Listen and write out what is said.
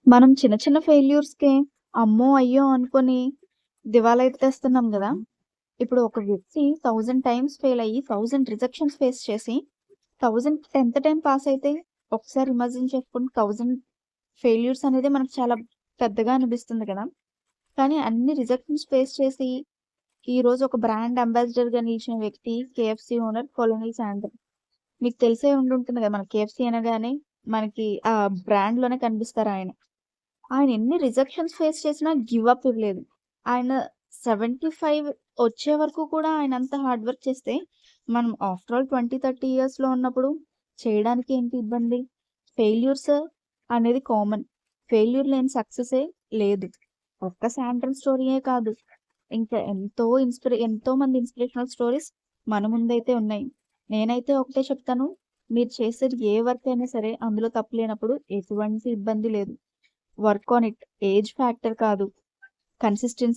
మనం చిన్న చిన్న ఫెయిల్యూర్స్‌కే అమ్మో! అయ్యో! అనుకోని దివాలా ఎత్తేస్తున్నాం గదా! ఇప్పుడు ఒక వ్యక్తి 1000 టైమ్స్ ఫెయిల్ అయ్యి, 1000 రిజెక్షన్స్ ఫేస్ చేసి, 1000 10థ్ టైమ్ పాస్ అయితే, ఒకసారి ఇమాజిన్ చేసుకోండి 1000 ఫెయిల్యూర్స్ అనేది మనకు చాలా పెద్దగా అనిపిస్తుంది కదా! కానీ అన్ని రిజెక్షన్స్ ఫేస్ చేసి, ఈరోజు ఒక బ్రాండ్ అంబాసిడర్‌గా నిలిచిన వ్యక్తి కేఎఫ్‌సీ ఓనర్ కొలోనల్ శాండర్. మీకు తెలిసే ఉండుంటుంది కదా! మన కేఎఫ్‌సీ అనగానే మనకి ఆ బ్రాండ్‌లోనే కనిపిస్తారాయన. ఆయన ఎన్ని రిజెక్షన్స్ ఫేస్ చేసినా గివ్ అప్ ఇవ్వలేదు. ఆయన 75 వచ్చే వరకు కూడా ఆయన అంత హార్డ్ వర్క్ చేస్తే, మనం ఆఫ్టర్ ఆల్ 20, 30 ఇయర్స్‌లో ఉన్నప్పుడు చేయడానికి ఏంటి ఇబ్బంది? ఫెయిల్యూర్స్ అనేది కామన్. ఫెయిల్యూర్ లేని సక్సెసే లేదు. ఒక్క శాండ్రన్ స్టోరీయే కాదు. ఇంకా ఎంతోమంది ఇన్‌స్పిరేషనల్ స్టోరీస్ మన ముందైతే ఉన్నాయి. నేనైతే ఒకటే చెప్తాను. మీరు చేసేది ఏ వర్క్ అయినా సరే అందులో తప్పు లేనప్పుడు ఎటువంటి ఇబ్బంది లేదు. Work on it. Age factor కాదు. కన్సిస్టెన్సీ